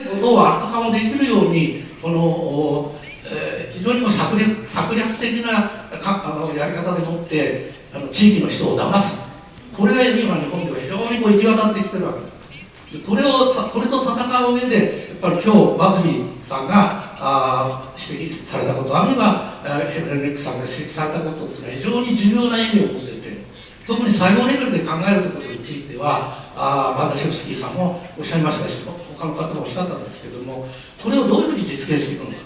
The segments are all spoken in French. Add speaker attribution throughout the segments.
Speaker 1: ことをあたかもできるように、この、非常に策略的なやり方でもって地域の人を騙す、これが今日本では非常に行き渡ってきてるわけです。これと戦う上で、やっぱり今日バズビーさんが指摘されたこと、あるいはヘブレン・レックさんが指摘されたことというのは非常に重要な意味を持っていて、特に最後レベルで考えることについてはバンダシェフスキーさんもおっしゃいましたし、他の方もおっしゃったんですけども、これをどういうふうに実現していくのか、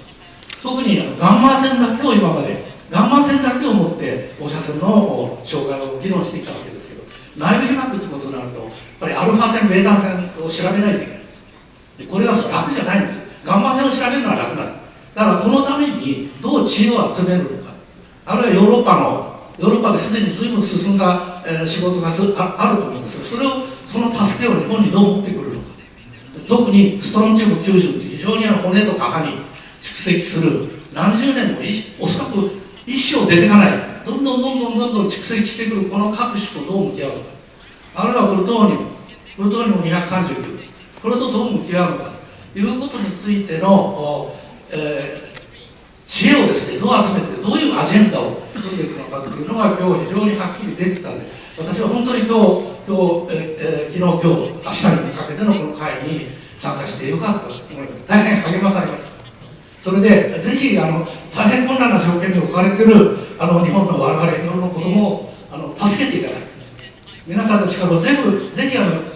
Speaker 1: 特にガンマ線だけを今までガンマ線だけを持って放射線の障害を議論してきたわけですけど、内部被膜ってことになるとやっぱりアルファ線ベータ線を調べないといけない。これは楽じゃないんです。ガンマ線を調べるのは楽なんです。だからこのためにどう知恵を集めるのか、あるいはヨーロッパですでに随分進んだ仕事があると思うんですが、その助けを日本にどう持ってくるのか。特にストロンチウム90って非常に骨とか歯に蓄積する何十年もおそらく一生出ていかない、どんどん蓄積してくるこの各種とどう向き合うのか、あるいはプルトニウム239、これとどう向き合うのかということについての、知恵をですね、どう集めてどういうアジェンダを組んでいくのかというのが今日非常にはっきり出てきたので、私は本当に昨日、明日にかけてのこの会に参加してよかったと思います。大変励まされました。それでぜひ大変困難な条件に置かれている日本の我々日本の子どもを助けていただき、皆さんの力をぜひ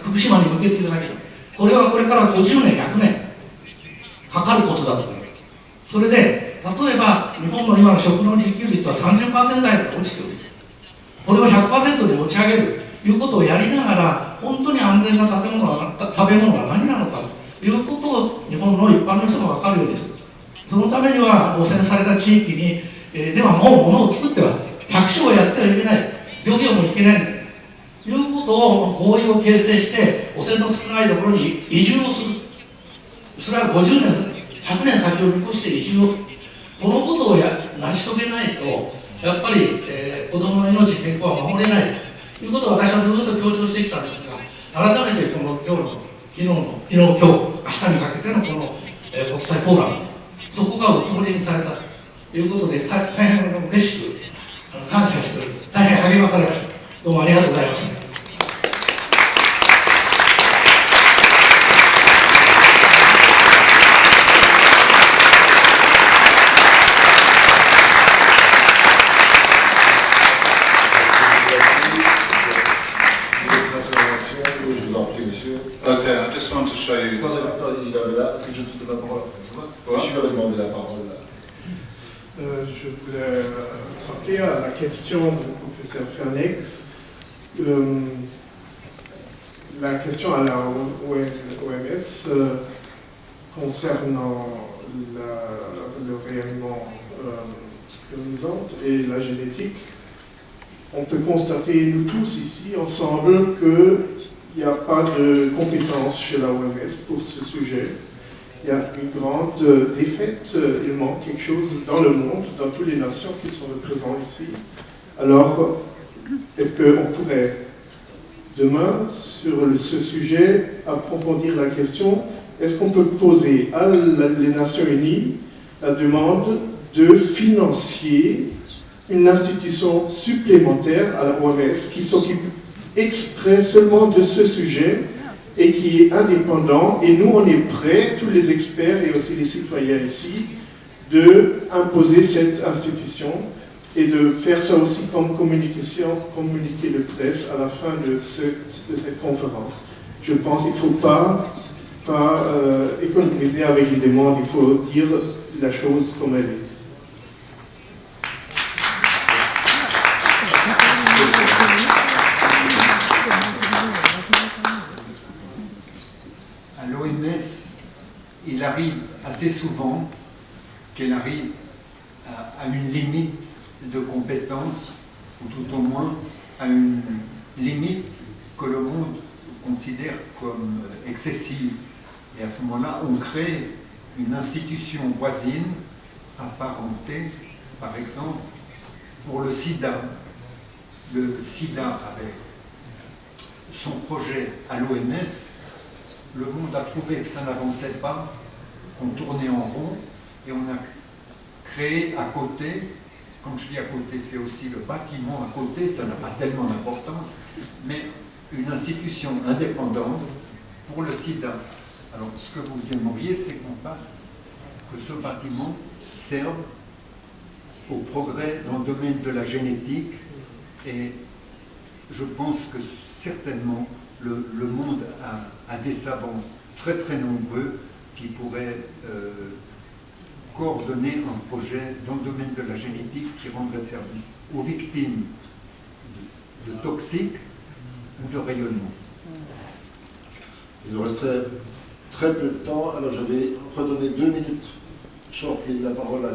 Speaker 1: 福島に向けていただき、これはこれから50年100年かかることだと思います。それで例えば日本の今の食の自給率は 30% 台まで落ちている、これを 100% に持ち上げるということをやりながら、本当に安全な食べ物は何なのかということを日本の一般の人が分かるようにする。そのためには汚染された地域に、ではもう物を作っては百姓をやってはいけない、漁業もいけないということを合意を形成して、汚染の少ないところに移住をする。それは50年100年先を見越して移住をする。このことを成し遂げないとやっぱり、子どもの命健康は守れないということを私はずっと強調してきたんですが、改めてこの今日の昨日今日明日にかけてのこの、国際フォーラム、そこが浮き彫りにされたということで大変嬉しく感謝しております。大変励まされました。どうもありがとうございます。
Speaker 2: Okay, I just want to show you.
Speaker 3: Attendez, il avait là, que je te donne la parole. Je lui avais demandé la parole là.
Speaker 4: Je voulais rappeler à la question du professeur Fernex, la question à la OMS concernant le rayonnement ionisant et la génétique. On peut constater, nous tous ici, ensemble, qu'il n'y a pas de compétence chez la OMS pour ce sujet. Il y a une grande défaite, il manque quelque chose dans le monde, dans toutes les nations qui sont représentées ici. Alors, est-ce qu'on pourrait, demain, sur ce sujet, approfondir la question, est-ce qu'on peut poser à les Nations Unies la demande de financer une institution supplémentaire à la OMS qui s'occupe exprès seulement de ce sujet et qui est indépendant, et nous on est prêts, tous les experts et aussi les citoyens ici, de imposer cette institution et de faire ça aussi comme communiqué de presse à la fin de cette conférence. Je pense qu'il ne faut pas économiser avec les demandes, il faut dire la chose comme elle est.
Speaker 5: À l'OMS, il arrive assez souvent qu'elle arrive à une limite de compétences, ou tout au moins à une limite que le monde considère comme excessive. Et à ce moment-là, on crée une institution voisine, apparentée, par exemple, pour le sida. Le sida, avec son projet à l'OMS, le monde a trouvé que ça n'avançait pas, qu'on tournait en rond, et on a créé à côté, quand je dis à côté, c'est aussi le bâtiment à côté, ça n'a pas tellement d'importance, mais une institution indépendante pour le sida. Alors, ce que vous aimeriez, c'est qu'on fasse que ce bâtiment serve au progrès dans le domaine de la génétique, et je pense que certainement le monde a des savants très très nombreux qui pourraient coordonner un projet dans le domaine de la génétique qui rendrait service aux victimes de toxiques ou de rayonnement.
Speaker 3: Il nous resterait très peu de temps, alors je vais redonner 2 minutes shortly la parole à